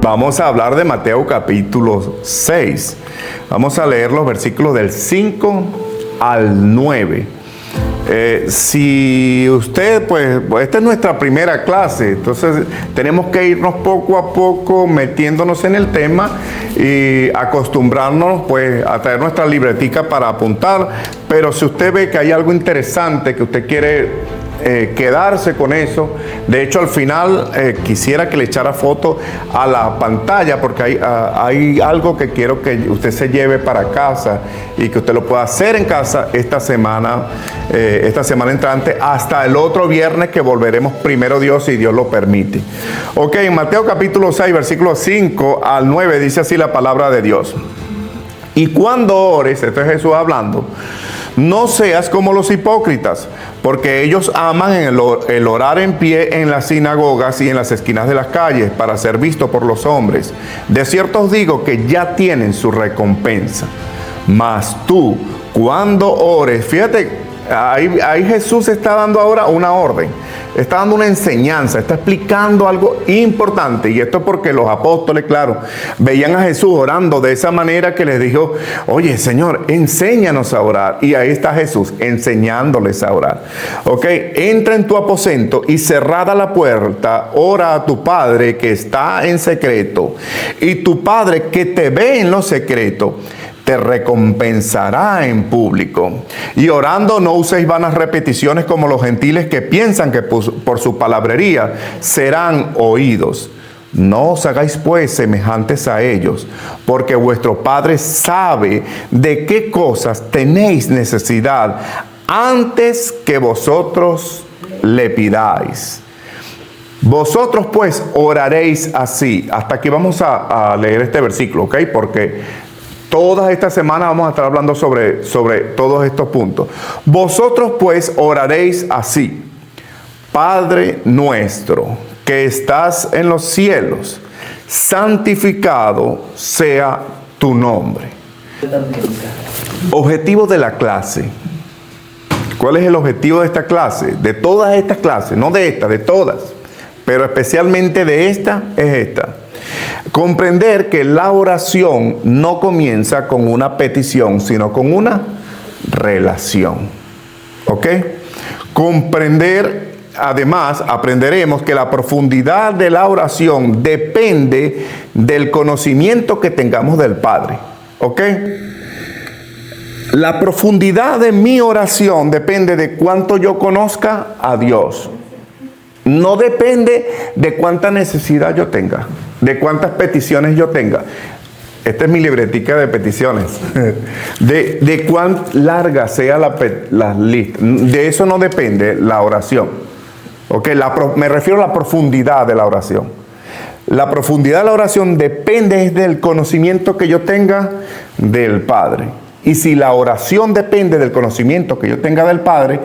Vamos a hablar de Mateo capítulo 6. Vamos a leer los versículos del 5 al 9. Si usted, pues esta es nuestra primera clase, entonces tenemos que irnos poco a poco metiéndonos en el tema y acostumbrarnos pues a traer nuestra libretica para apuntar. Pero si usted ve que hay algo interesante que usted quiere quedarse con eso, de hecho al final quisiera que le echara foto a la pantalla, porque hay algo que quiero que usted se lleve para casa y que usted lo pueda hacer en casa esta semana entrante, hasta el otro viernes que volveremos, primero Dios, si Dios lo permite. Ok, en Mateo capítulo 6, versículos 5 al 9 dice así la palabra de Dios: y cuando ores, esto es Jesús hablando, no seas como los hipócritas, porque ellos aman el orar en pie en las sinagogas y en las esquinas de las calles para ser visto por los hombres. De cierto os digo que ya tienen su recompensa. Mas tú, cuando ores, fíjate, ahí Jesús está dando ahora una orden, está dando una enseñanza, está explicando algo importante. Y esto es porque los apóstoles, claro, veían a Jesús orando de esa manera que les dijo: oye, Señor, enséñanos a orar. Y ahí está Jesús enseñándoles a orar. Ok, entra en tu aposento y cerrada la puerta, ora a tu Padre que está en secreto, y tu Padre que te ve en lo secreto te recompensará en público. Y orando no uséis vanas repeticiones como los gentiles, que piensan que por su palabrería serán oídos. No os hagáis pues semejantes a ellos, porque vuestro Padre sabe de qué cosas tenéis necesidad antes que vosotros le pidáis. Vosotros pues oraréis así. Hasta aquí vamos a leer este versículo, ¿ok? Porque todas estas semanas vamos a estar hablando sobre todos estos puntos. Vosotros pues oraréis así: Padre nuestro que estás en los cielos, santificado sea tu nombre. Objetivo de la clase. ¿Cuál es el objetivo de esta clase? De todas estas clases, no de esta, de todas, pero especialmente de esta, es esta: comprender que la oración no comienza con una petición, sino con una relación. ¿Ok? Comprender, además, aprenderemos que la profundidad de la oración depende del conocimiento que tengamos del Padre. ¿Ok? La profundidad de mi oración depende de cuánto yo conozca a Dios. No depende de cuánta necesidad yo tenga, de cuántas peticiones yo tenga. Esta es mi libretica de peticiones. De cuán larga sea la lista. De eso no depende la oración. ¿Okay? Me refiero a la profundidad de la oración. La profundidad de la oración depende del conocimiento que yo tenga del Padre. Y si la oración depende del conocimiento que yo tenga del Padre,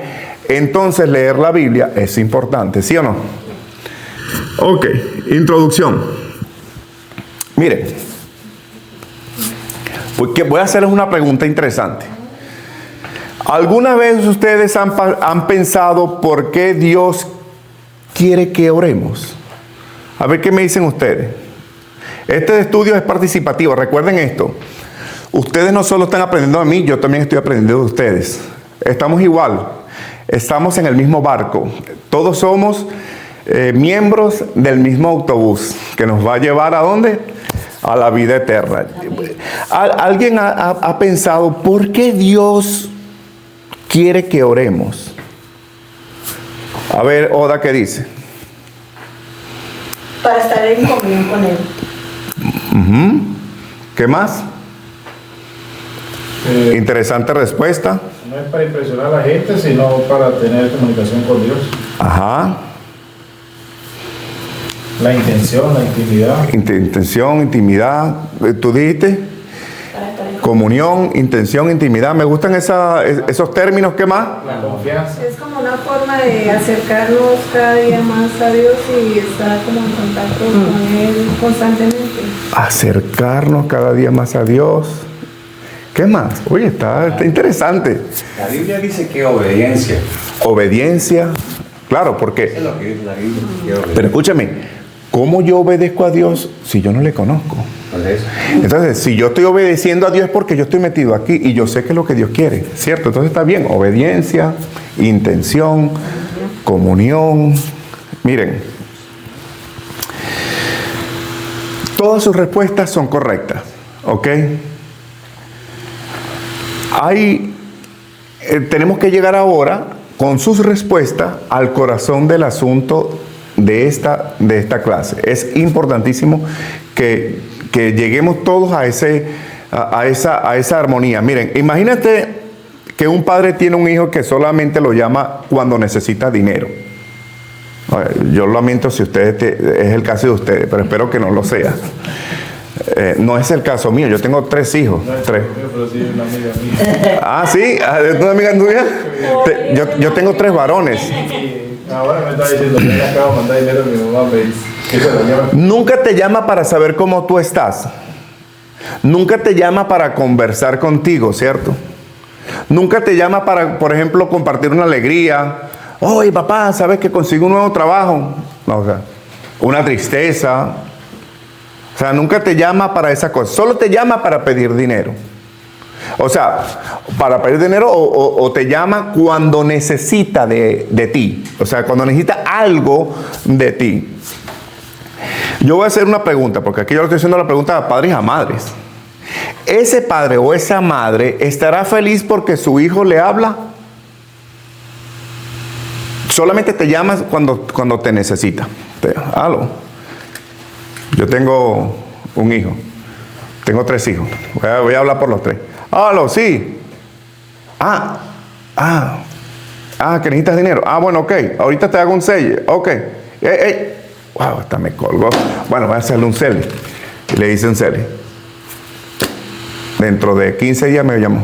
entonces leer la Biblia es importante, ¿sí o no? Ok, introducción. Miren, porque voy a hacerles una pregunta interesante. ¿Alguna vez ustedes han pensado por qué Dios quiere que oremos? A ver qué me dicen ustedes. Este estudio es participativo, recuerden esto. Ustedes no solo están aprendiendo de mí, yo también estoy aprendiendo de ustedes. Estamos igual. Estamos en el mismo barco. Todos somos miembros del mismo autobús que nos va a llevar ¿a dónde? A la vida eterna. ¿Alguien ha pensado por qué Dios quiere que oremos? A ver, Oda, ¿qué dice? Para estar en comunión con Él. ¿Qué más? Interesante respuesta. No es para impresionar a la gente, sino para tener comunicación con Dios. Ajá. La intención, la intimidad. Intención, intimidad. ¿Tú dijiste? Comunión, intención, intimidad. Me gustan esos términos. ¿Qué más? La confianza. Es como una forma de acercarnos cada día más a Dios y estar como en contacto con Él constantemente. Acercarnos cada día más a Dios. ¿Qué más? Oye, está interesante. La Biblia dice que obediencia. Obediencia. Claro, porque... Eso es lo que dice la Biblia. Pero escúchame, ¿cómo yo obedezco a Dios si yo no le conozco? Entonces, si yo estoy obedeciendo a Dios es porque yo estoy metido aquí y yo sé que es lo que Dios quiere, ¿cierto? Entonces está bien, obediencia, intención, comunión. Miren, todas sus respuestas son correctas, ¿ok? Tenemos que llegar ahora con sus respuestas al corazón del asunto de esta clase. Es importantísimo que lleguemos todos a esa armonía. Miren, imagínate que un padre tiene un hijo que solamente lo llama cuando necesita dinero. Yo lamento si es el caso de ustedes, pero espero que no lo sea. No es el caso mío, yo tengo 3 hijos. No, 3. pero sí, una amiga mía. Ah, ¿sí? ¿Es una amiga tuya? Yo tengo 3 varones. Ahora me está diciendo que le acabo de mandar dinero a mi mamá, me dice. Nunca te llama para saber cómo tú estás. Nunca te llama para conversar contigo, ¿cierto? Nunca te llama para, por ejemplo, compartir una alegría. Oye, papá, ¿sabes que consigo un nuevo trabajo? No, o sea, una tristeza. O sea, nunca te llama para esa cosa. Solo te llama para pedir dinero. O sea, para pedir dinero o te llama cuando necesita de ti. O sea, cuando necesita algo de ti. Yo voy a hacer una pregunta, porque aquí yo le estoy haciendo la pregunta a padres y a madres. ¿Ese padre o esa madre estará feliz porque su hijo le habla? Solamente te llamas cuando te necesita. Aló. Yo tengo un hijo. Tengo 3 hijos. Voy a hablar por los 3. Aló, sí. Que necesitas dinero. Bueno, ok. Ahorita te hago un sello. Ok. Wow, hasta me colgó. Bueno, voy a hacerle un sello. Y le hice un sello. Dentro de 15 días me llamó.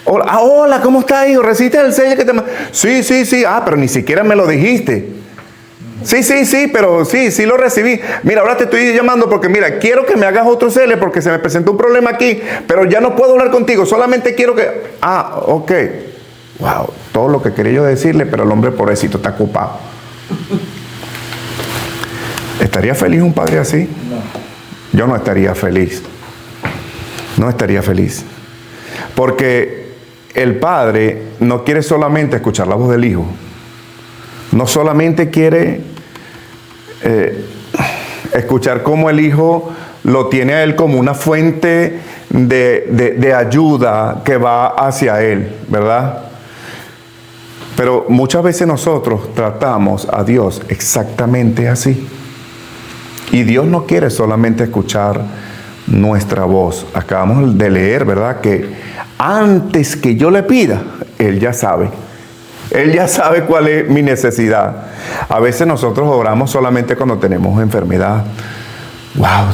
Hola, ¿cómo estás, hijo? ¿Recibiste el sello que te mandé? Sí. Pero ni siquiera me lo dijiste. Sí, pero sí lo recibí. Mira, ahora te estoy llamando porque, mira, quiero que me hagas otro sello porque se me presentó un problema aquí, pero ya no puedo hablar contigo, solamente quiero que... Ok. Wow, todo lo que quería yo decirle, pero el hombre pobrecito está ocupado. ¿Estaría feliz un padre así? No. Yo no estaría feliz. No estaría feliz. Porque el padre no quiere solamente escuchar la voz del hijo. No solamente quiere escuchar cómo el hijo lo tiene a él como una fuente de ayuda que va hacia él, ¿verdad? Pero muchas veces nosotros tratamos a Dios exactamente así. Y Dios no quiere solamente escuchar nuestra voz. Acabamos de leer, ¿verdad? Que antes que yo le pida, Él ya sabe. Él ya sabe cuál es mi necesidad. A veces nosotros oramos solamente cuando tenemos enfermedad. Wow,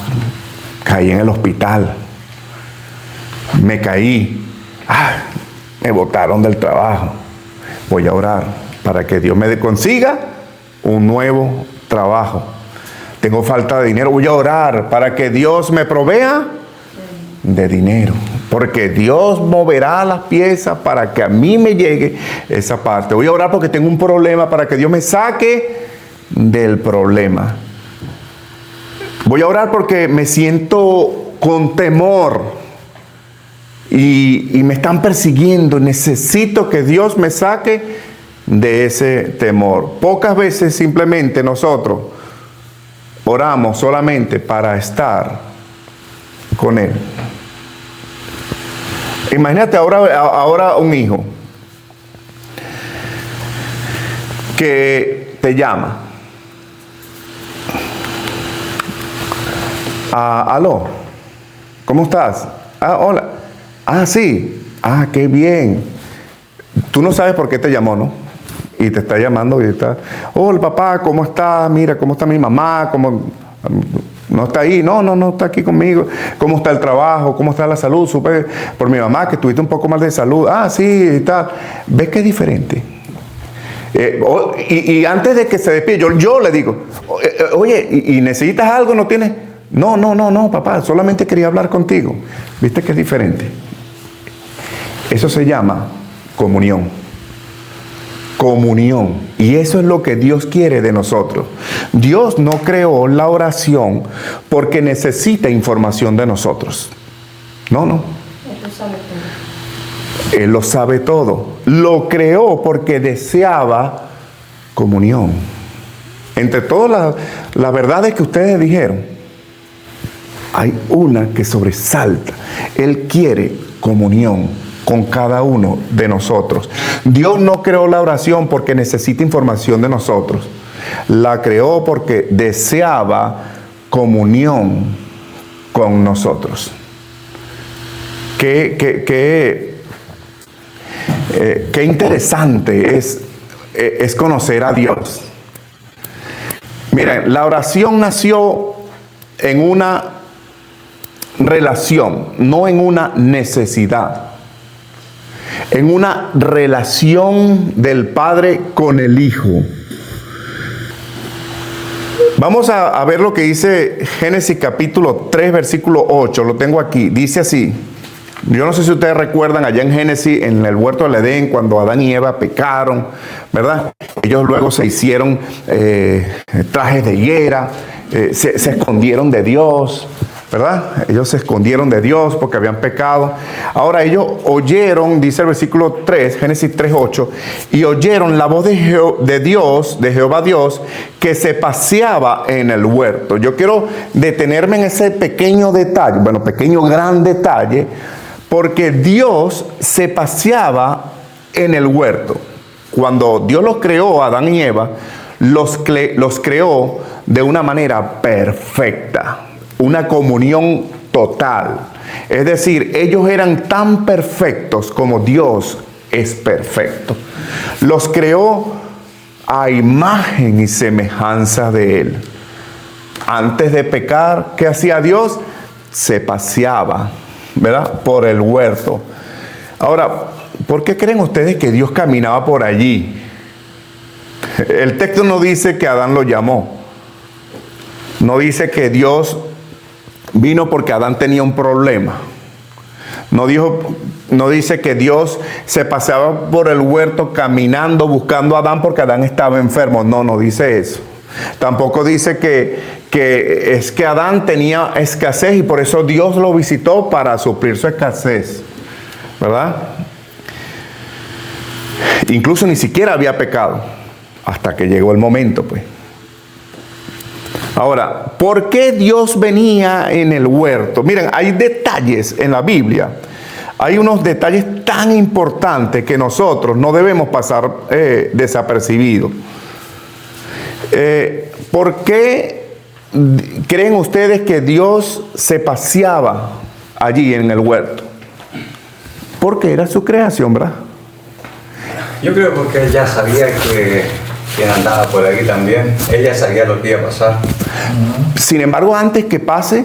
caí en el hospital. Me caí. Me botaron del trabajo. Voy a orar para que Dios me consiga un nuevo trabajo. Tengo falta de dinero. Voy a orar para que Dios me provea de dinero. Porque Dios moverá las piezas para que a mí me llegue esa parte. Voy a orar porque tengo un problema para que Dios me saque del problema. Voy a orar porque me siento con temor y me están persiguiendo. Necesito que Dios me saque de ese temor. Pocas veces simplemente nosotros oramos solamente para estar con Él. Imagínate ahora un hijo que te llama. Aló, ¿cómo estás? Hola. Sí. Qué bien. Tú no sabes por qué te llamó, ¿no? Y te está llamando y está, hola papá, ¿cómo estás? Mira, ¿cómo está mi mamá? No está ahí, no está aquí conmigo. ¿Cómo está el trabajo? ¿Cómo está la salud? Supe por mi mamá que tuviste un poco mal de salud. Sí, y tal. ¿Ves que es diferente? Y antes de que se despide, yo le digo, oye, ¿y necesitas algo? ¿No tienes? No, papá, solamente quería hablar contigo. ¿Viste que es diferente? Eso se llama comunión. comunión. Y eso es lo que Dios quiere de nosotros. Dios no creó la oración porque necesita información de nosotros. No. Él lo sabe todo. Él lo sabe todo. Lo creó porque deseaba comunión. Entre todas las verdades que ustedes dijeron, hay una que sobresalta. Él quiere comunión con cada uno de nosotros. Dios no creó la oración porque necesita información de nosotros. La creó porque deseaba comunión con nosotros. Qué interesante es conocer a Dios. Miren, la oración nació en una relación, no en una necesidad. En una relación del Padre con el Hijo. Vamos a ver lo que dice Génesis capítulo 3, versículo 8. Lo tengo aquí. Dice así. Yo no sé si ustedes recuerdan allá en Génesis, en el huerto del Edén, cuando Adán y Eva pecaron, ¿verdad? Ellos luego se hicieron trajes de higuera, se escondieron de Dios, ¿verdad? Ellos se escondieron de Dios porque habían pecado. Ahora ellos oyeron, dice el versículo 3, Génesis 3, 8, y oyeron la voz de Dios, de Jehová Dios, que se paseaba en el huerto. Yo quiero detenerme en ese pequeño detalle, bueno, pequeño gran detalle, porque Dios se paseaba en el huerto. Cuando Dios los creó, Adán y Eva, los creó de una manera perfecta. Una comunión total. Es decir, ellos eran tan perfectos como Dios es perfecto. Los creó a imagen y semejanza de Él. Antes de pecar, ¿qué hacía Dios? Se paseaba, ¿verdad? Por el huerto. Ahora, ¿por qué creen ustedes que Dios caminaba por allí? El texto no dice que Adán lo llamó. No dice que Dios vino porque Adán tenía un problema. No dice que Dios se paseaba por el huerto caminando, buscando a Adán porque Adán estaba enfermo. No dice eso. Tampoco dice que es que Adán tenía escasez y por eso Dios lo visitó para suplir su escasez, ¿verdad? Incluso ni siquiera había pecado hasta que llegó el momento, pues. Ahora, ¿por qué Dios venía en el huerto? Miren, hay detalles en la Biblia. Hay unos detalles tan importantes que nosotros no debemos pasar desapercibidos. ¿Por qué creen ustedes que Dios se paseaba allí en el huerto? Porque era su creación, ¿verdad? Yo creo porque ella sabía que andaba por aquí también. Ella sabía lo que iba a pasar. Sin embargo, antes que pase,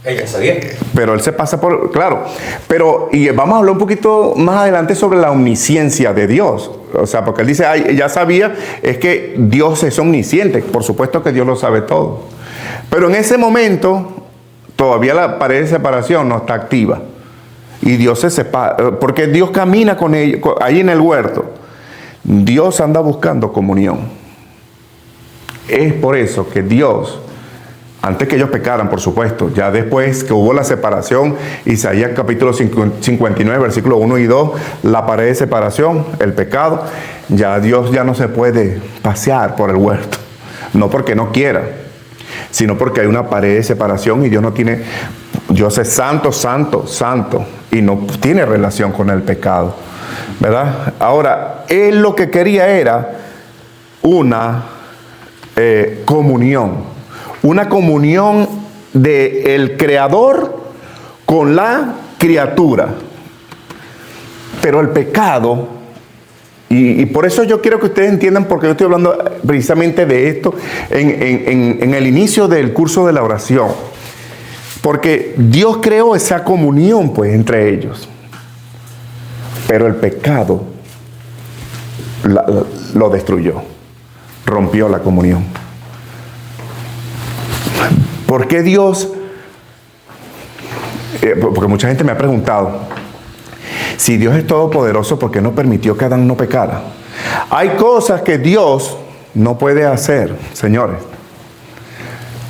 ella sabía. pero Él se pasa por... Claro, pero... Y vamos a hablar un poquito más adelante sobre la omnisciencia de Dios. O sea, porque Él dice, ay, ya sabía, es que Dios es omnisciente. Por supuesto que Dios lo sabe todo. Pero en ese momento, todavía la pared de separación no está activa. Y Dios se separa, porque Dios camina con ellos, ahí en el huerto. Dios anda buscando comunión. Es por eso que Dios, antes que ellos pecaran, por supuesto, ya después que hubo la separación, Isaías capítulo 59, versículos 1 y 2, la pared de separación, el pecado, ya Dios ya no se puede pasear por el huerto. No porque no quiera, sino porque hay una pared de separación y Dios no tiene, Dios es santo, santo, santo, y no tiene relación con el pecado, ¿verdad? Ahora, Él lo que quería era una comunión del Creador con la criatura. Pero el pecado, y por eso yo quiero que ustedes entiendan, porque yo estoy hablando precisamente de esto en el inicio del curso de la oración, porque Dios creó esa comunión pues entre ellos, pero el pecado lo destruyó, rompió la comunión. ¿Por qué Dios? Porque mucha gente me ha preguntado, si Dios es todopoderoso, ¿por qué no permitió que Adán no pecara? Hay cosas que Dios no puede hacer, señores.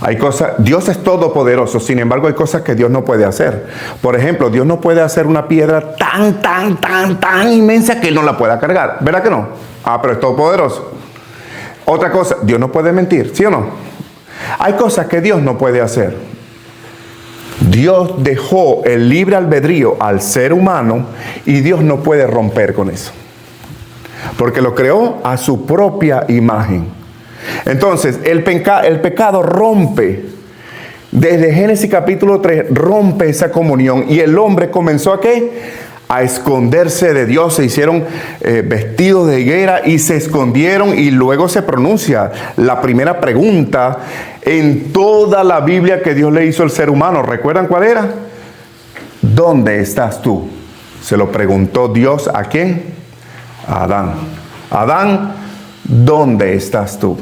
Hay cosas, Dios es todopoderoso, sin embargo hay cosas que Dios no puede hacer. Por ejemplo, Dios no puede hacer una piedra tan inmensa que Él no la pueda cargar. ¿Verdad que no? Pero es todopoderoso. Otra cosa, Dios no puede mentir, ¿sí o no? Hay cosas que Dios no puede hacer. Dios dejó el libre albedrío al ser humano y Dios no puede romper con eso. Porque lo creó a su propia imagen. Entonces, el pecado rompe, desde Génesis capítulo 3, rompe esa comunión. Y el hombre comenzó ¿a qué? A esconderse de Dios. Se hicieron vestidos de higuera y se escondieron. Y luego se pronuncia la primera pregunta en toda la Biblia que Dios le hizo al ser humano. ¿Recuerdan cuál era? ¿Dónde estás tú? Se lo preguntó Dios ¿a quién? A Adán. Adán, ¿dónde estás tú?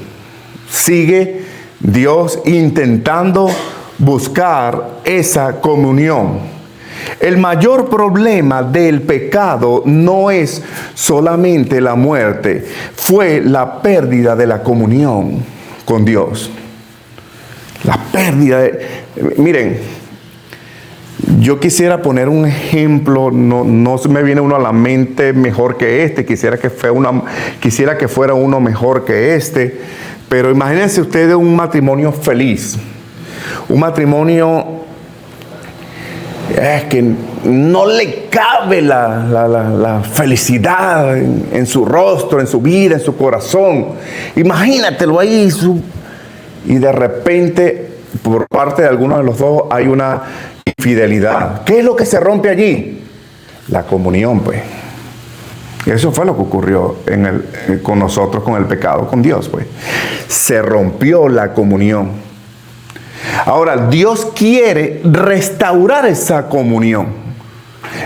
Sigue Dios intentando buscar esa comunión. El mayor problema del pecado no es solamente la muerte, fue la pérdida de la comunión con Dios. La pérdida de... Miren, yo quisiera poner un ejemplo, no se me viene uno a la mente mejor que este, quisiera que fuera uno mejor que este, pero imagínense ustedes un matrimonio feliz, un matrimonio que no le cabe la felicidad en su rostro, en su vida, en su corazón. Imagínatelo ahí, y de repente, por parte de alguno de los dos, hay una infidelidad. ¿Qué es lo que se rompe allí? La comunión, pues. Eso fue lo que ocurrió con nosotros, con el pecado, con Dios, pues. Se rompió la comunión. Ahora, Dios quiere restaurar esa comunión.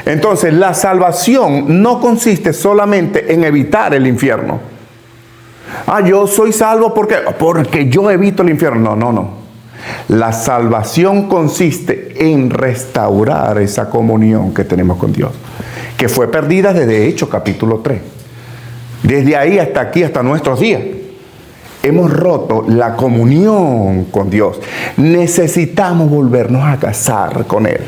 Entonces, la salvación no consiste solamente en evitar el infierno. Yo soy salvo porque yo evito el infierno. No. La salvación consiste en restaurar esa comunión que tenemos con Dios, que fue perdida desde Hechos capítulo 3. Desde ahí hasta aquí, hasta nuestros días, hemos roto la comunión con Dios. Necesitamos volvernos a casar con Él,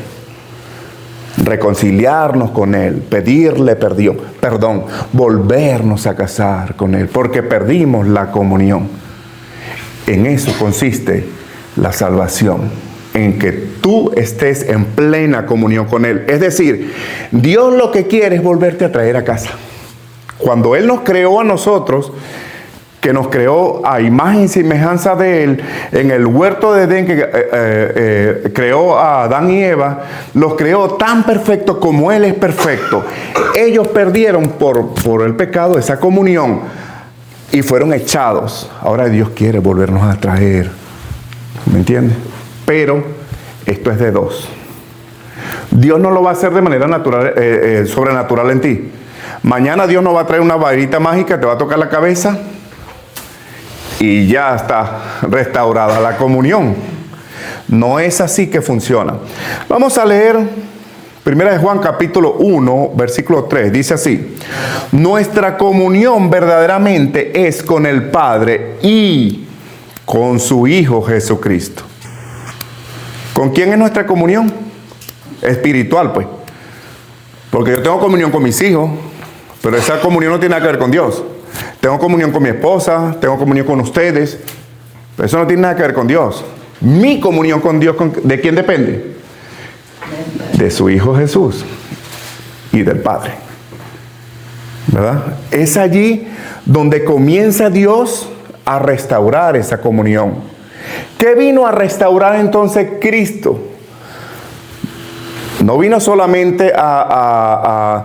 reconciliarnos con Él, pedirle perdón, volvernos a casar con Él, porque perdimos la comunión. En eso consiste la salvación, en que tú estés en plena comunión con Él. Es decir, Dios lo que quiere es volverte a traer a casa. Cuando Él nos creó a nosotros, que nos creó a imagen y semejanza de Él, en el huerto de Edén, que creó a Adán y Eva, los creó tan perfecto como Él es perfecto. Ellos perdieron por el pecado esa comunión y fueron echados. Ahora Dios quiere volvernos a traer. ¿Me entiendes? Pero esto es de dos. Dios no lo va a hacer de manera natural, sobrenatural en ti. Mañana Dios no va a traer una varita mágica, te va a tocar la cabeza y ya está restaurada la comunión. No es así que funciona. Vamos a leer 1 de Juan capítulo 1, versículo 3. Dice así: nuestra comunión verdaderamente es con el Padre y con su Hijo Jesucristo. ¿Con quién es nuestra comunión? Espiritual, pues. Porque yo tengo comunión con mis hijos, pero esa comunión no tiene nada que ver con Dios. Tengo comunión con mi esposa, tengo comunión con ustedes, pero eso no tiene nada que ver con Dios. Mi comunión con Dios, ¿de quién depende? De su Hijo Jesús y del Padre. ¿Verdad? Es allí donde comienza Dios a restaurar esa comunión. ¿Qué vino a restaurar entonces Cristo? No vino solamente a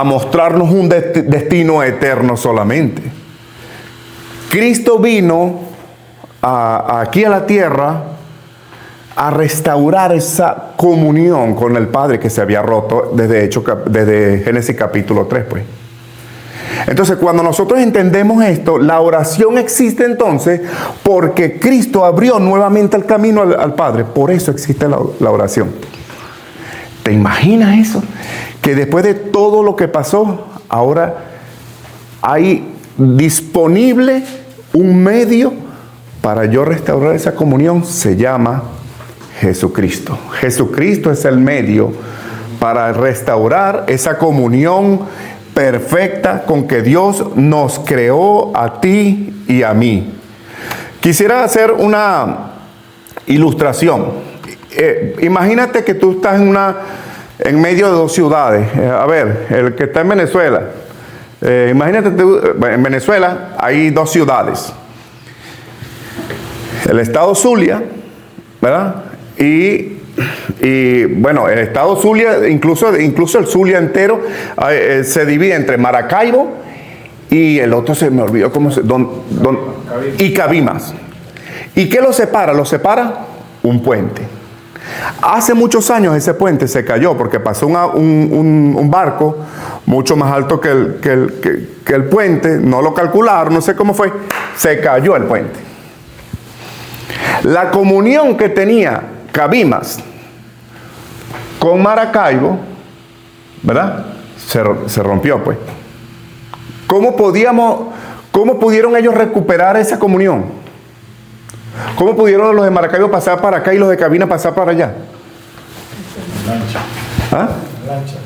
mostrarnos un destino eterno solamente. Cristo vino aquí a la tierra a restaurar esa comunión con el Padre que se había roto desde Génesis capítulo 3, pues. Entonces, cuando nosotros entendemos esto, la oración existe entonces porque Cristo abrió nuevamente el camino al Padre. Por eso existe la oración. ¿Te imaginas eso? Que después de todo lo que pasó, ahora hay disponible un medio para yo restaurar esa comunión, se llama Jesucristo. Jesucristo es el medio para restaurar esa comunión perfecta con que Dios nos creó a ti y a mí. Quisiera hacer una ilustración. Imagínate que tú estás en medio de dos ciudades. A ver, el que está en Venezuela. Imagínate, en Venezuela hay dos ciudades. El estado Zulia, ¿verdad? Y bueno, el estado Zulia, incluso el Zulia entero, se divide entre Maracaibo y el otro se me olvidó cómo se... y Cabimas. ¿Y qué los separa? Los separa un puente. Hace muchos años ese puente se cayó porque pasó un barco mucho más alto que el puente, no lo calcularon, no sé cómo fue, se cayó el puente. La comunión que tenía Cabimas con Maracaibo, ¿verdad? Se rompió, pues. ¿Cómo pudieron ellos recuperar esa comunión? ¿Cómo pudieron los de Maracaibo pasar para acá y los de Cabina pasar para allá? Lancha. ¿Ah? Lancha.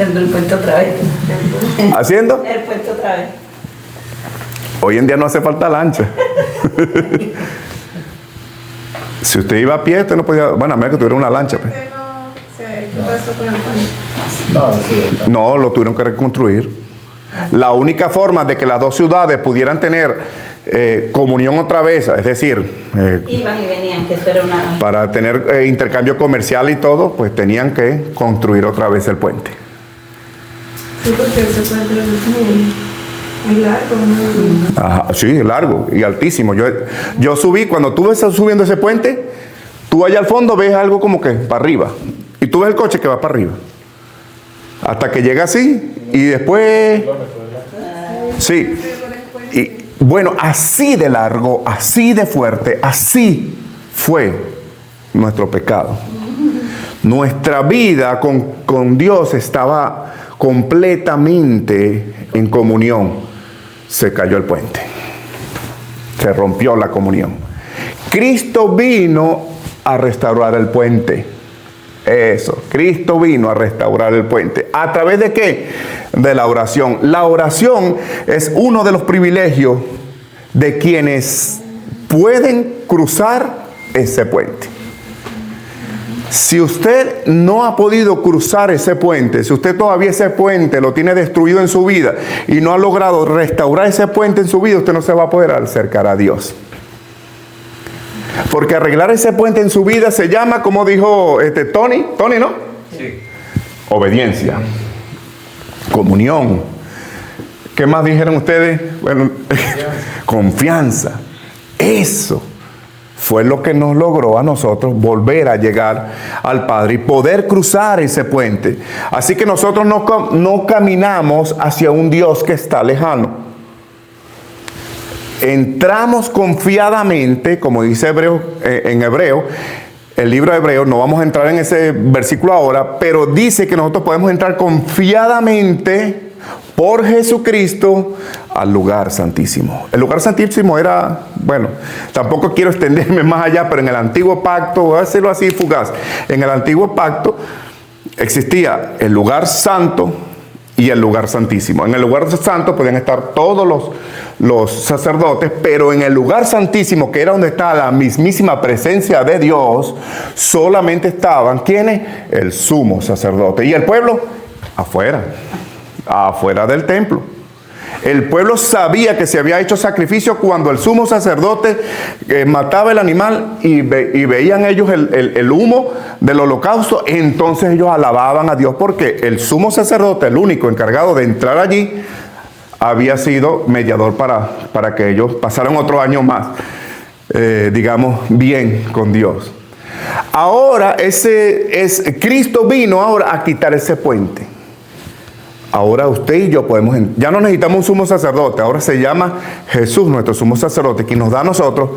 El puente otra vez. ¿Haciendo? El puente otra vez. Hoy en día no hace falta lancha. Si usted iba a pie, usted no podía... Bueno, a menos que tuviera una lancha. Pues. ¿Qué pasó con el puente? No, sí, No, lo tuvieron que reconstruir. La única forma de que las dos ciudades pudieran tener comunión otra vez, es decir, Iban y venían, que eso era una... para tener intercambio comercial y todo, pues tenían que construir otra vez el puente. Sí, porque ese puente es muy largo, ¿no? Ajá, sí, largo y altísimo. Yo subí, cuando tú ves subiendo ese puente, tú allá al fondo ves algo como que para arriba. Y tú ves el coche que va para arriba. Hasta que llega así y después... Sí. Y bueno, así de largo, así de fuerte, así fue nuestro pecado. Nuestra vida con Dios estaba completamente en comunión. Se cayó el puente. Se rompió la comunión. Cristo vino a restaurar el puente. Eso, Cristo vino a restaurar el puente. ¿A través de qué? De la oración. La oración es uno de los privilegios de quienes pueden cruzar ese puente. Si usted no ha podido cruzar ese puente, si usted todavía ese puente lo tiene destruido en su vida y no ha logrado restaurar ese puente en su vida, usted no se va a poder acercar a Dios. Porque arreglar ese puente en su vida se llama, como dijo Tony, ¿no? Sí. Obediencia, comunión. ¿Qué más dijeron ustedes? Bueno, confianza. Eso fue lo que nos logró a nosotros volver a llegar al Padre y poder cruzar ese puente. Así que nosotros no caminamos hacia un Dios que está lejano. Entramos confiadamente, como dice en Hebreo, el libro de Hebreo, no vamos a entrar en ese versículo ahora, pero dice que nosotros podemos entrar confiadamente por Jesucristo al lugar santísimo. El lugar santísimo era, bueno, tampoco quiero extenderme más allá, pero en el antiguo pacto, voy a hacerlo así fugaz, en el antiguo pacto existía el lugar santo y el lugar santísimo. En el lugar santo podían estar todos los sacerdotes, pero en el lugar santísimo, que era donde estaba la mismísima presencia de Dios, solamente estaban, ¿quiénes? El sumo sacerdote. Y el pueblo, afuera del templo. El pueblo sabía que se había hecho sacrificio cuando el sumo sacerdote mataba el animal y veían ellos el humo del holocausto. Entonces ellos alababan a Dios porque el sumo sacerdote, el único encargado de entrar allí, había sido mediador para que ellos pasaran otro año más, digamos, bien con Dios. Ahora Cristo vino ahora a quitar ese puente. Ahora usted y yo ya no necesitamos un sumo sacerdote, ahora se llama Jesús nuestro sumo sacerdote, quien nos da a nosotros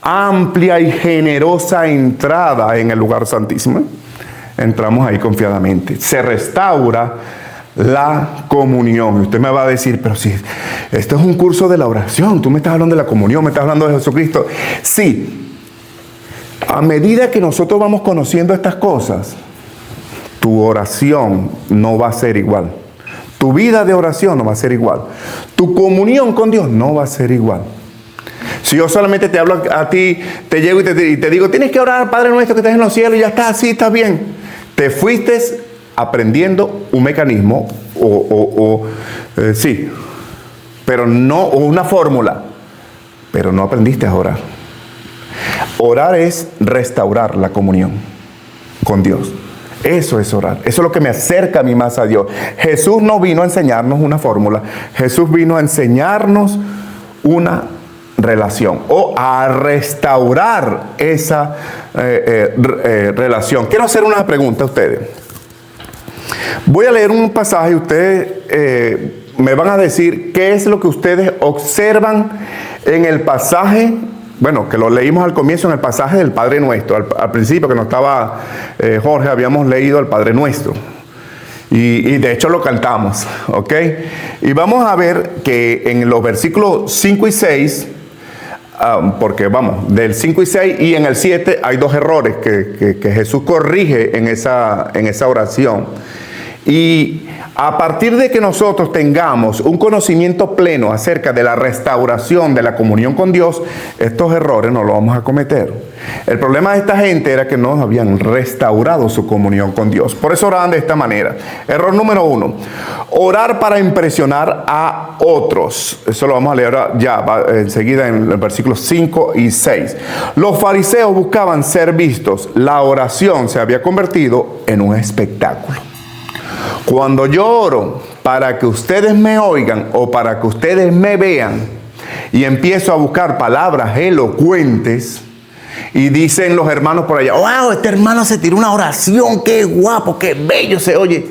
amplia y generosa entrada en el lugar santísimo. Entramos ahí confiadamente. Se restaura la comunión. Y usted me va a decir, pero si esto es un curso de la oración, tú me estás hablando de la comunión, me estás hablando de Jesucristo. Sí, a medida que nosotros vamos conociendo estas cosas, tu oración no va a ser igual. Tu vida de oración no va a ser igual. Tu comunión con Dios no va a ser igual. Si yo solamente te hablo a ti, te llego y te digo, tienes que orar, Padre nuestro que estás en los cielos, y ya está, así estás bien. Te fuiste aprendiendo un mecanismo sí, pero no, o una fórmula, pero no aprendiste a orar. Orar es restaurar la comunión con Dios. Eso es orar. Eso es lo que me acerca a mí más a Dios. Jesús no vino a enseñarnos una fórmula. Jesús vino a enseñarnos una relación o a restaurar esa relación. Quiero hacer una pregunta a ustedes. Voy a leer un pasaje y ustedes me van a decir qué es lo que ustedes observan en el pasaje. Bueno, que lo leímos al comienzo en el pasaje del Padre Nuestro. Al principio, que no estaba Jorge, habíamos leído el Padre Nuestro. Y de hecho lo cantamos, ¿ok? Y vamos a ver que en los versículos 5 y 6, porque vamos, del 5 y 6 y en el 7 hay dos errores que Jesús corrige en esa oración. Y a partir de que nosotros tengamos un conocimiento pleno acerca de la restauración de la comunión con Dios, estos errores no los vamos a cometer. El problema de esta gente era que no habían restaurado su comunión con Dios. Por eso oraban de esta manera. Error número 1. Orar para impresionar a otros. Eso lo vamos a leer ya enseguida en los versículos 5 y 6. Los fariseos buscaban ser vistos. La oración se había convertido en un espectáculo. Cuando yo oro para que ustedes me oigan o para que ustedes me vean y empiezo a buscar palabras elocuentes y dicen los hermanos por allá, wow, este hermano se tiró una oración, qué guapo, qué bello se oye.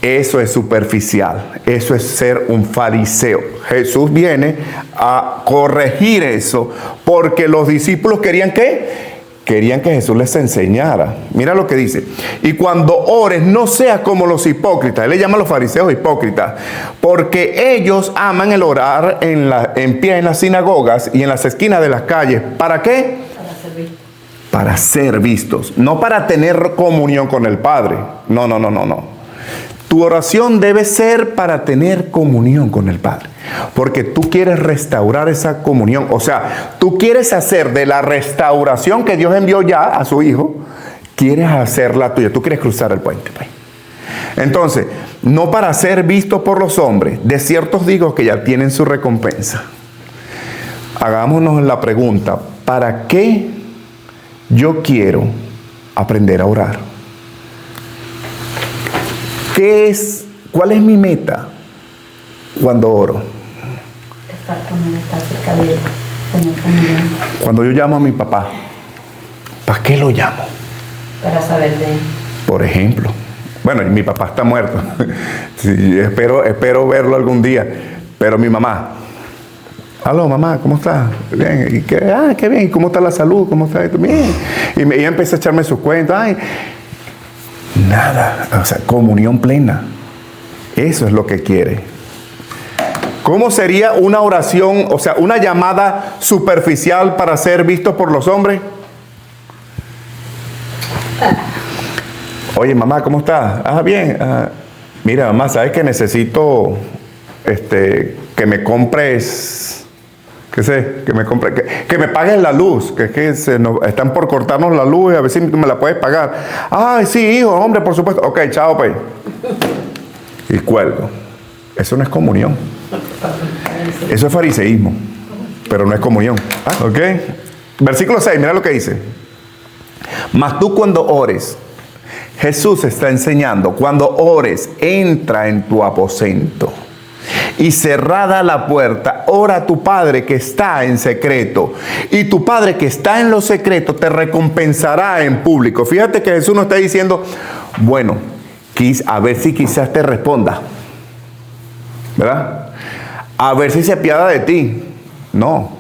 Eso es superficial, eso es ser un fariseo. Jesús viene a corregir eso porque los discípulos querían ¿qué? Querían que Jesús les enseñara. Mira lo que dice. Y cuando ores, no seas como los hipócritas. Él le llama a los fariseos hipócritas. Porque ellos aman el orar en pie en las sinagogas y en las esquinas de las calles. ¿Para qué? Para ser vistos. Para ser vistos. No para tener comunión con el Padre. No. Tu oración debe ser para tener comunión con el Padre. Porque tú quieres restaurar esa comunión. O sea, tú quieres hacer de la restauración que Dios envió ya a su Hijo, quieres hacerla tuya. Tú quieres cruzar el puente. Pues. Entonces, no para ser visto por los hombres. De ciertos digo que ya tienen su recompensa. Hagámonos la pregunta, ¿para qué yo quiero aprender a orar? ¿Cuál es mi meta cuando oro? Estar con él, estar cerca de él, tener comunión. Cuando yo llamo a mi papá, ¿para qué lo llamo? Para saber de él. Por ejemplo. Bueno, mi papá está muerto. Sí, espero verlo algún día. Pero mi mamá. Aló, mamá, ¿cómo estás? Bien. ¿Y qué bien. ¿Y cómo está la salud? ¿Cómo está esto? Bien. Y ella empieza a echarme sus cuentos. Nada. O sea, comunión plena. Eso es lo que quiere. ¿Cómo sería una oración, o sea, una llamada superficial para ser visto por los hombres? Oye, mamá, ¿cómo estás? Bien. Mira, mamá, ¿sabes que necesito que me compres, que me pagues la luz? Que es que están por cortarnos la luz y a ver si me la puedes pagar. Ay, sí, hijo, hombre, por supuesto. Ok, chao, pues. Y cuelgo. Eso no es comunión. Eso es fariseísmo, pero no es comunión. ¿Ok? Versículo 6, mira lo que dice. Mas tú cuando ores, Jesús está enseñando, cuando ores, entra en tu aposento y cerrada la puerta, ora a tu Padre que está en secreto. Y tu Padre que está en lo secreto te recompensará en público. Fíjate que Jesús no está diciendo, bueno, a ver si quizás te responda, ¿verdad? A ver si se apiada de ti. No.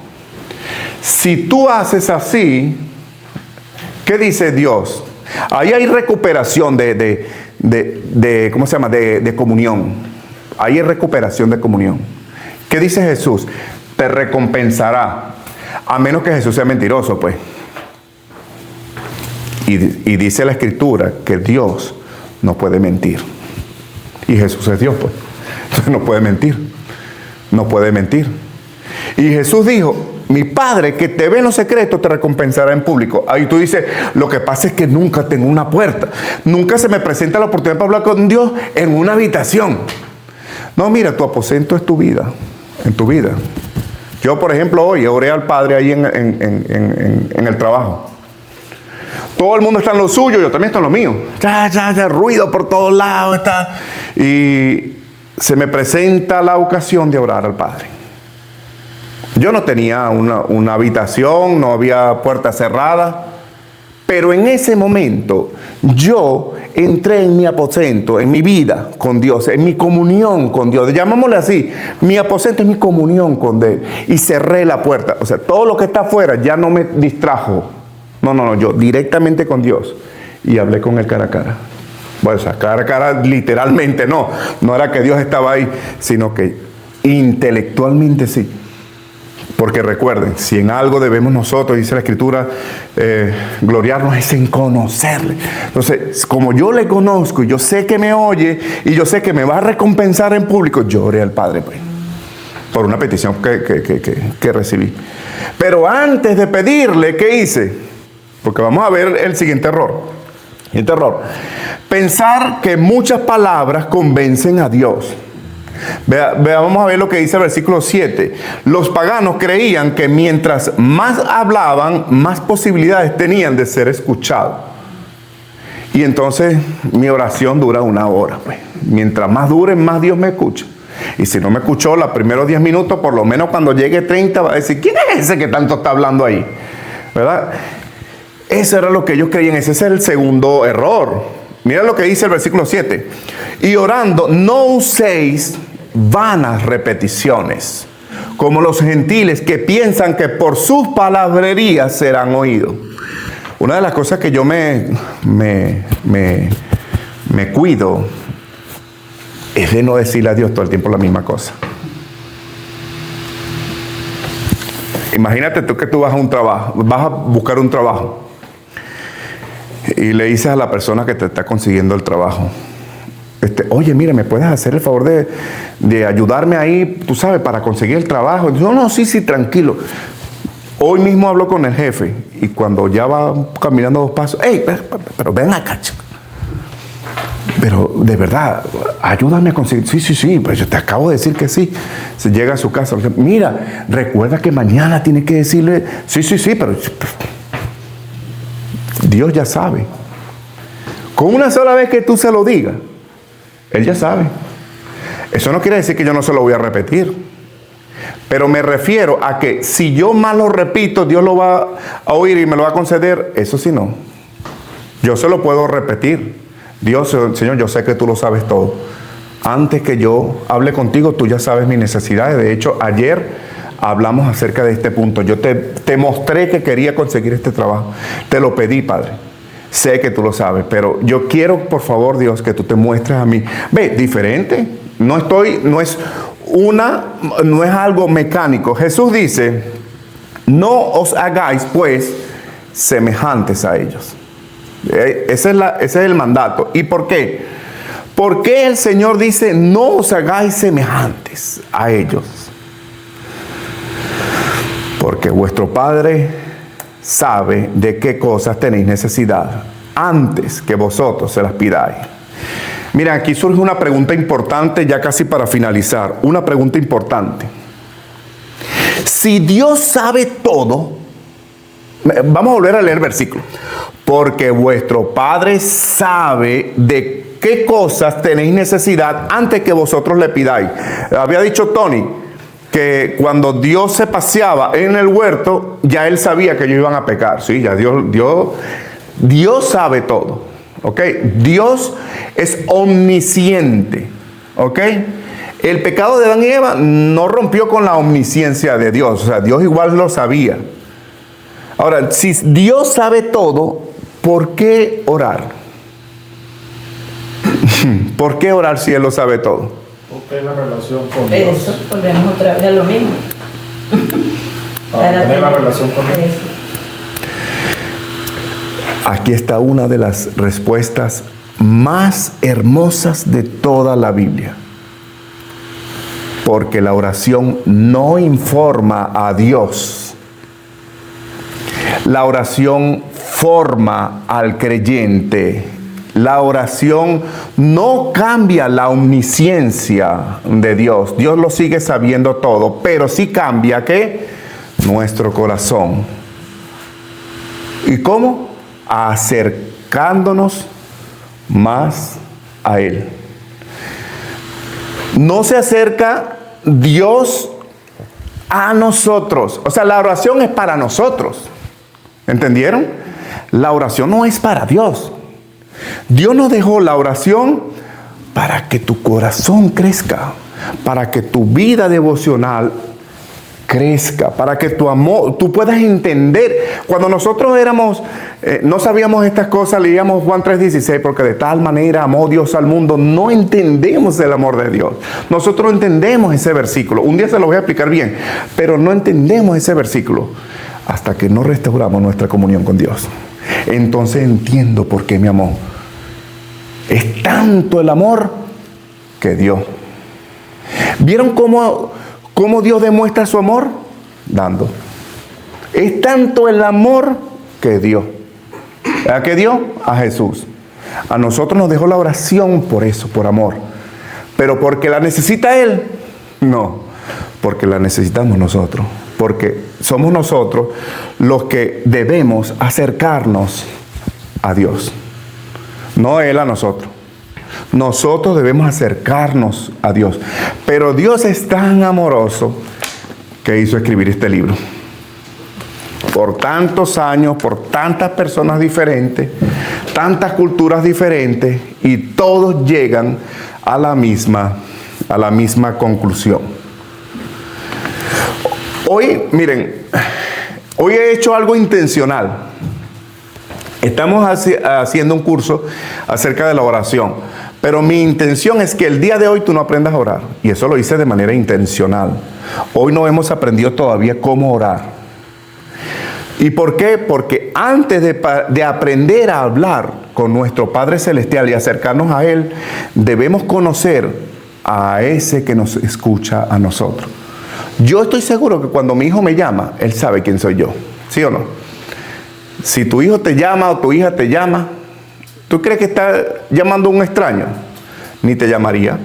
Si tú haces así, ¿qué dice Dios? Ahí hay recuperación de ¿cómo se llama? De comunión. Ahí hay recuperación de comunión. ¿Qué dice Jesús? Te recompensará. A menos que Jesús sea mentiroso, pues. Y dice la Escritura que Dios no puede mentir. Y Jesús es Dios, pues. Entonces no puede mentir. No puede mentir. Y Jesús dijo, mi Padre que te ve en lo secreto te recompensará en público. Ahí tú dices, lo que pasa es que nunca tengo una puerta. Nunca se me presenta la oportunidad para hablar con Dios en una habitación. No, mira, tu aposento es tu vida. En tu vida. Yo, por ejemplo, hoy oré al Padre ahí en el trabajo. Todo el mundo está en lo suyo, yo también estoy en lo mío. Ya, ruido por todos lados. Y se me presenta la ocasión de orar al Padre. Yo no tenía una habitación, no había puerta cerrada. Pero en ese momento yo entré en mi aposento, en mi vida con Dios, en mi comunión con Dios. Llamámosle así, mi aposento es mi comunión con Él. Y cerré la puerta. O sea, todo lo que está afuera ya no me distrajo. No, yo directamente con Dios. Y hablé con Él cara a cara. Bueno, o sea, cara a cara literalmente no era que Dios estaba ahí, sino que intelectualmente sí. Porque recuerden, si en algo debemos nosotros, dice la Escritura, gloriarnos es en conocerle. Entonces, como yo le conozco y yo sé que me oye y yo sé que me va a recompensar en público, yo oré al Padre, pues, por una petición que recibí. Pero antes de pedirle, ¿qué hice? Porque vamos a ver el siguiente error. Pensar que muchas palabras convencen a Dios. Vamos a ver lo que dice el versículo 7. Los paganos creían que mientras más hablaban, más posibilidades tenían de ser escuchados. Y entonces mi oración dura 1 hora. Pues. Mientras más dure, más Dios me escucha. Y si no me escuchó los primeros 10 minutos, por lo menos cuando llegue 30 va a decir, ¿quién es ese que tanto está hablando ahí? ¿Verdad? Eso era lo que ellos creían. Ese es el segundo error. Mira lo que dice el versículo 7. Y orando, no uséis vanas repeticiones, como los gentiles que piensan que por sus palabrerías serán oídos. Una de las cosas que yo me cuido es de no decirle a Dios todo el tiempo la misma cosa. Imagínate tú que tú vas a un trabajo, vas a buscar un trabajo y le dices a la persona que te está consiguiendo el trabajo, oye, mira, ¿me puedes hacer el favor de ayudarme ahí, tú sabes, para conseguir el trabajo? No, sí, tranquilo. Hoy mismo hablo con el jefe y cuando ya va caminando 2 pasos, hey, pero ven acá, chico. Pero de verdad, ayúdame a conseguir. Sí, pues yo te acabo de decir que sí. Se llega a su casa, mira, recuerda que mañana tiene que decirle, sí, pero Dios ya sabe. Con una sola vez que tú se lo digas, Él ya sabe. Eso no quiere decir que yo no se lo voy a repetir. Pero me refiero a que si yo más lo repito, Dios lo va a oír y me lo va a conceder. Eso sí no. Yo se lo puedo repetir. Dios, Señor, yo sé que tú lo sabes todo. Antes que yo hable contigo, tú ya sabes mis necesidades. De hecho, ayer hablamos acerca de este punto. Yo te mostré que quería conseguir este trabajo. Te lo pedí, Padre. Sé que tú lo sabes, pero yo quiero, por favor, Dios, que tú te muestres a mí. Ve, diferente. No es algo mecánico. Jesús dice, no os hagáis, pues, semejantes a ellos. Ese es el mandato. ¿Y por qué? ¿Por qué el Señor dice, no os hagáis semejantes a ellos? Porque vuestro Padre sabe de qué cosas tenéis necesidad antes que vosotros se las pidáis. Mira, aquí surge una pregunta importante, ya casi para finalizar. Una pregunta importante. Si Dios sabe todo, vamos a volver a leer el versículo. Porque vuestro Padre sabe de qué cosas tenéis necesidad antes que vosotros le pidáis. Había dicho Tony que cuando Dios se paseaba en el huerto, ya Él sabía que ellos iban a pecar. Sí, ya Dios sabe todo. ¿Ok? Dios es omnisciente. ¿Ok? El pecado de Adán y Eva no rompió con la omnisciencia de Dios. O sea, Dios igual lo sabía. Ahora, si Dios sabe todo, ¿por qué orar? ¿Por qué orar si Él lo sabe todo? Busca la relación con Dios. Eso, volvemos otra vez a lo mismo. Para tener la relación con Dios. Eso. Aquí está una de las respuestas más hermosas de toda la Biblia. Porque la oración no informa a Dios. La oración forma al creyente. La oración no cambia la omnisciencia de Dios. Dios lo sigue sabiendo todo, pero sí cambia ¿qué? Nuestro corazón. ¿Y cómo? Acercándonos más a Él. No se acerca Dios a nosotros. O sea, la oración es para nosotros. ¿Entendieron? La oración no es para Dios. Dios nos dejó la oración para que tu corazón crezca, para que tu vida devocional crezca, para que tu amor, tú puedas entender. Cuando nosotros no sabíamos estas cosas, leíamos Juan 3:16, porque de tal manera amó Dios al mundo. No entendemos el amor de Dios. Nosotros entendemos ese versículo. Un día se lo voy a explicar bien, pero no entendemos ese versículo hasta que no restauramos nuestra comunión con Dios. Entonces entiendo por qué me amó. Es tanto el amor que dio. ¿Vieron cómo Dios demuestra su amor? Dando. Es tanto el amor que dio. ¿A qué dio? A Jesús. A nosotros nos dejó la oración por eso, por amor. Pero porque la necesita Él, no. Porque la necesitamos nosotros. Porque somos nosotros los que debemos acercarnos a Dios. No Él a nosotros. Nosotros debemos acercarnos a Dios. Pero Dios es tan amoroso que hizo escribir este libro. Por tantos años, por tantas personas diferentes, tantas culturas diferentes, y todos llegan a la misma conclusión. Hoy, miren, hoy he hecho algo intencional. Estamos haciendo un curso acerca de la oración, pero mi intención es que el día de hoy tú no aprendas a orar, y eso lo hice de manera intencional. Hoy no hemos aprendido todavía cómo orar. ¿Y por qué? Porque antes de aprender a hablar con nuestro Padre Celestial y acercarnos a Él, debemos conocer a ese que nos escucha a nosotros. Yo estoy seguro que cuando mi hijo me llama, él sabe quién soy yo. ¿Sí o no? Si tu hijo te llama o tu hija te llama, ¿tú crees que está llamando a un extraño? Ni te llamaría.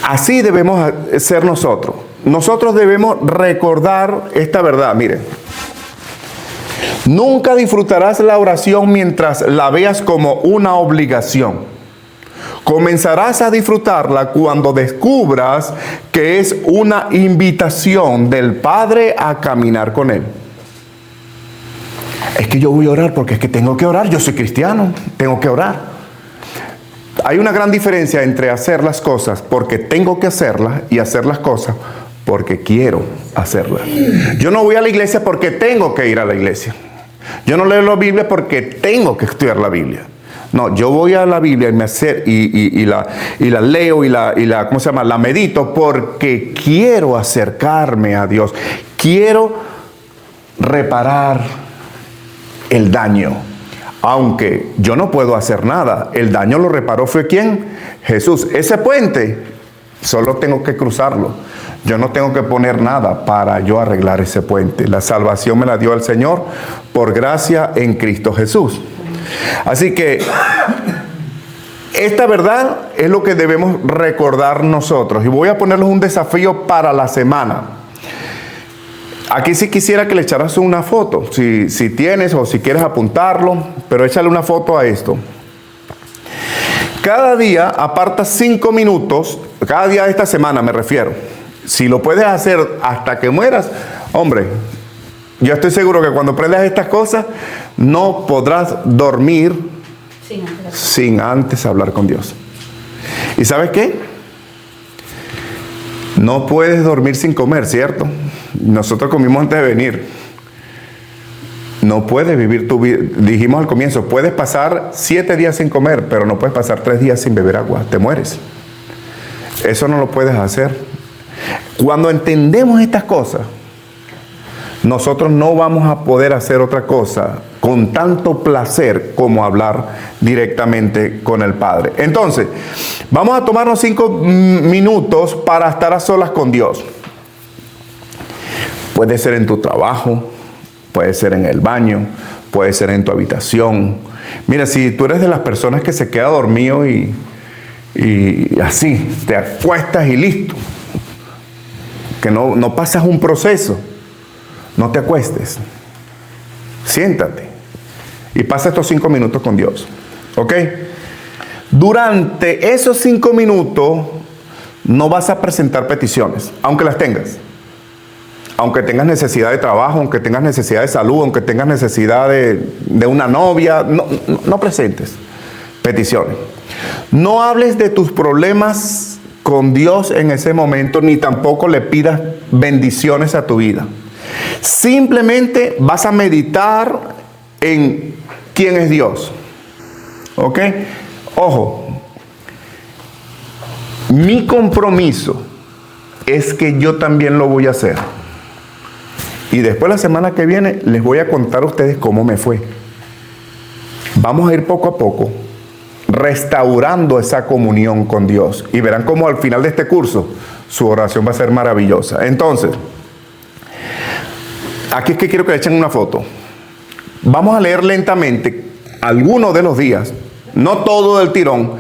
Así debemos ser nosotros. Nosotros debemos recordar esta verdad. Miren, nunca disfrutarás la oración mientras la veas como una obligación. Comenzarás a disfrutarla cuando descubras que es una invitación del Padre a caminar con Él. Es que yo voy a orar porque es que tengo que orar. Yo soy cristiano, tengo que orar. Hay una gran diferencia entre hacer las cosas porque tengo que hacerlas y hacer las cosas porque quiero hacerlas. Yo no voy a la iglesia porque tengo que ir a la iglesia. Yo no leo la Biblia porque tengo que estudiar la Biblia. No, yo voy a la Biblia y la leo y la ¿cómo se llama? La medito porque quiero acercarme a Dios. Quiero reparar el daño. Aunque yo no puedo hacer nada. El daño lo reparó fue ¿quién? Jesús. Ese puente solo tengo que cruzarlo. Yo no tengo que poner nada para yo arreglar ese puente. La salvación me la dio el Señor por gracia en Cristo Jesús. Así que esta verdad es lo que debemos recordar nosotros. Y voy a ponerles un desafío para la semana. Aquí sí quisiera que le echaras una foto, si tienes o si quieres apuntarlo, pero échale una foto a esto. Cada día aparta 5 minutos, cada día de esta semana me refiero. Si lo puedes hacer hasta que mueras, hombre, yo estoy seguro que cuando aprendas estas cosas, no podrás dormir sin antes hablar con Dios. ¿Y sabes qué? No puedes dormir sin comer, ¿cierto? Nosotros comimos antes de venir. No puedes vivir tu vida. Dijimos al comienzo, puedes pasar 7 días sin comer, pero no puedes pasar 3 días sin beber agua. Te mueres. Eso no lo puedes hacer. Cuando entendemos estas cosas, nosotros no vamos a poder hacer otra cosa con tanto placer como hablar directamente con el Padre. Entonces, vamos a tomarnos 5 minutos para estar a solas con Dios. Puede ser en tu trabajo, puede ser en el baño, puede ser en tu habitación. Mira, si tú eres de las personas que se queda dormido y así, te acuestas y listo, que no pasas un proceso, no te acuestes, siéntate y pasa estos 5 minutos con Dios, ¿ok? Durante esos 5 minutos no vas a presentar peticiones, aunque las tengas. Aunque tengas necesidad de trabajo, aunque tengas necesidad de salud, aunque tengas necesidad de una novia, no presentes peticiones. No hables de tus problemas con Dios en ese momento, ni tampoco le pidas bendiciones a tu vida. Simplemente vas a meditar en quién es Dios. ¿Ok? Ojo, mi compromiso es que yo también lo voy a hacer. Y después la semana que viene les voy a contar a ustedes cómo me fue. Vamos a ir poco a poco restaurando esa comunión con Dios. Y verán cómo al final de este curso su oración va a ser maravillosa. Entonces, aquí es que quiero que le echen una foto. Vamos a leer lentamente algunos de los días. No todo del tirón,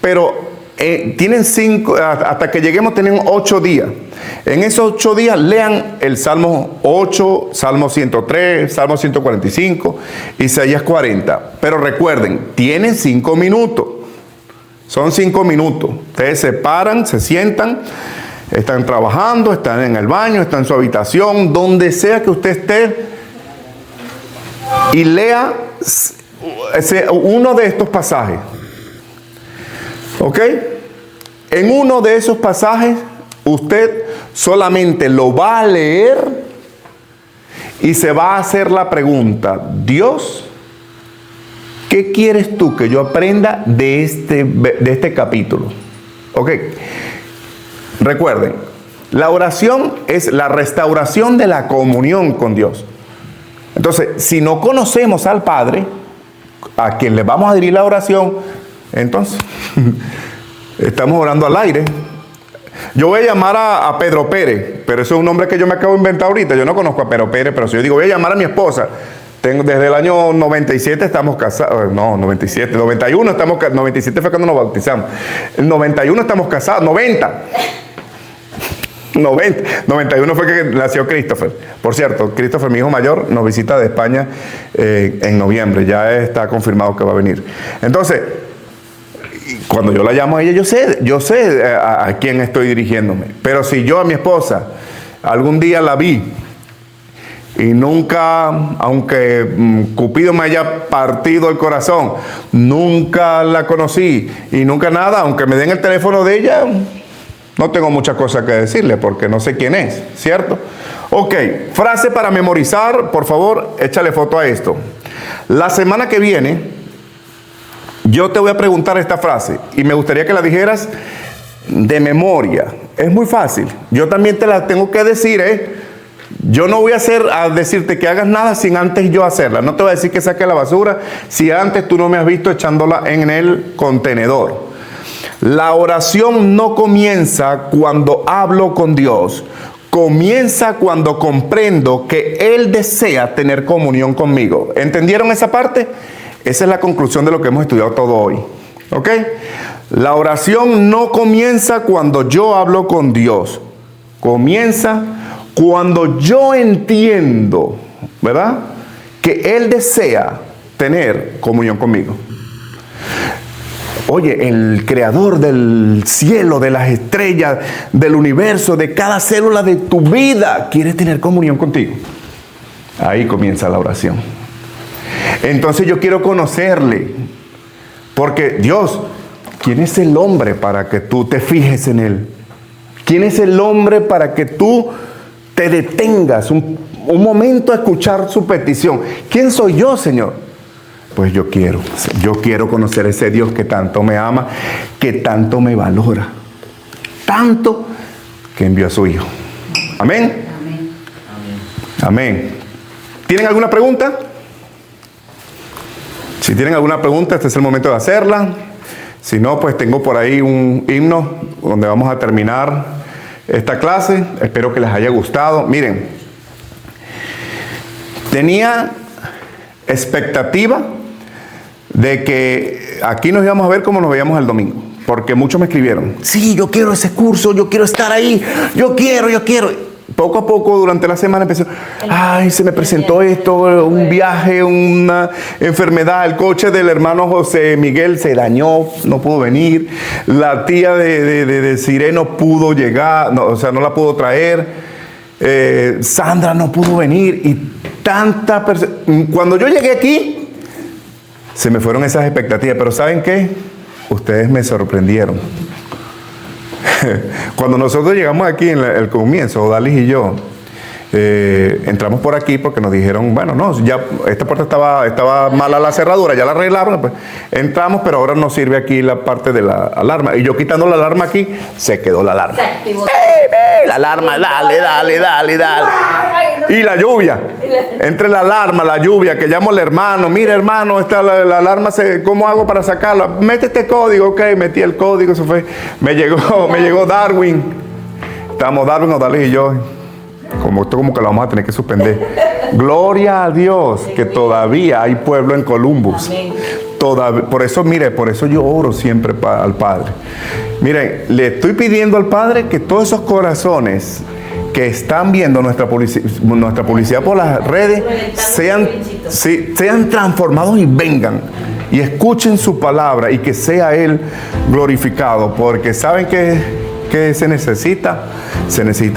pero tienen 5, hasta que lleguemos tienen 8 días. En esos 8 días lean el Salmo 8, Salmo 103, Salmo 145, Isaías 40. Pero recuerden, tienen 5 minutos. Son 5 minutos. Ustedes se paran, se sientan, están trabajando, están en el baño, están en su habitación, donde sea que usted esté, y lea uno de estos pasajes. ¿Ok? En uno de esos pasajes usted solamente lo va a leer y se va a hacer la pregunta: Dios, ¿qué quieres tú que yo aprenda de este capítulo? ¿Ok? Recuerden, la oración es la restauración de la comunión con Dios. Entonces, si no conocemos al Padre, a quien le vamos a dirigir la oración, entonces estamos orando al aire. Yo voy a llamar a Pedro Pérez, pero eso es un nombre que yo me acabo de inventar ahorita. Yo no conozco a Pedro Pérez, pero si yo digo voy a llamar a mi esposa, desde el año 97 estamos casados. No, 97, 91 estamos casados. 97 fue cuando nos bautizamos. El 91 estamos casados, 91 fue que nació Christopher. Por cierto, Christopher, mi hijo mayor, nos visita de España en noviembre. Ya está confirmado que va a venir. Entonces, cuando yo la llamo a ella, yo sé a quién estoy dirigiéndome. Pero si yo a mi esposa algún día la vi y nunca, aunque Cupido me haya partido el corazón, nunca la conocí y nunca nada, aunque me den el teléfono de ella, no tengo muchas cosas que decirle porque no sé quién es, ¿cierto? Ok, frase para memorizar, por favor, échale foto a esto. La semana que viene yo te voy a preguntar esta frase y me gustaría que la dijeras de memoria. Es muy fácil. Yo también te la tengo que decir, Yo no voy a decirte que hagas nada sin antes yo hacerla. No te voy a decir que saque la basura si antes tú no me has visto echándola en el contenedor. La oración no comienza cuando hablo con Dios. Comienza cuando comprendo que Él desea tener comunión conmigo. ¿Entendieron esa parte? Esa es la conclusión de lo que hemos estudiado todo hoy. ¿Ok? La oración no comienza cuando yo hablo con Dios. Comienza cuando yo entiendo, ¿verdad?, que Él desea tener comunión conmigo. Oye, el creador del cielo, de las estrellas, del universo, de cada célula de tu vida, quiere tener comunión contigo. Ahí comienza la oración. Entonces yo quiero conocerle, porque Dios, ¿quién es el hombre para que tú te fijes en él? ¿Quién es el hombre para que tú te detengas un un momento a escuchar su petición. ¿Quién soy yo, Señor? Pues yo quiero conocer a ese Dios que tanto me ama, que tanto me valora, tanto que envió a su Hijo. Amén. Amén. ¿Tienen alguna pregunta? Si tienen alguna pregunta, este es el momento de hacerla. Si no, pues tengo por ahí un himno donde vamos a terminar esta clase. Espero que les haya gustado. Miren, tenía expectativa de que aquí nos íbamos a ver como nos veíamos el domingo. Porque muchos me escribieron, sí, yo quiero ese curso, yo quiero estar ahí, yo quiero. Poco a poco durante la semana empezó, ay, se me presentó esto, un viaje, una enfermedad, el coche del hermano José Miguel se dañó, no pudo venir, la tía de Siré no pudo llegar, no la pudo traer, Sandra no pudo venir y cuando yo llegué aquí, se me fueron esas expectativas, pero ¿saben qué? Ustedes me sorprendieron. Cuando nosotros llegamos aquí en el comienzo, Odalis y yo, entramos por aquí porque nos dijeron, bueno, no, ya esta puerta estaba mala la cerradura, ya la arreglaron, pues entramos, pero ahora nos sirve aquí la parte de la alarma. Y yo quitando la alarma aquí, se quedó la alarma. La alarma, dale. Y la lluvia, entre la alarma, la lluvia, que llamo al hermano, mira hermano, está la alarma, ¿cómo hago para sacarla? Mete este código, ok, metí el código, se fue. Me llegó Darwin. Estábamos Darwin, Odalis y yo. Como que la vamos a tener que suspender. Gloria a Dios que todavía hay pueblo en Columbus. Por eso yo oro siempre al Padre. Miren, le estoy pidiendo al Padre que todos esos corazones que están viendo nuestra publicidad por las redes sean transformados y vengan y escuchen su palabra y que sea Él glorificado, porque saben que se necesita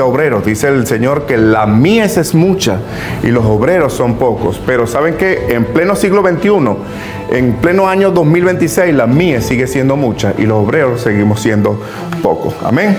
obreros. Dice el Señor que la mies es mucha y los obreros son pocos, pero saben que en pleno siglo XXI, en pleno año 2026, la mies sigue siendo mucha y los obreros seguimos siendo pocos. Amén.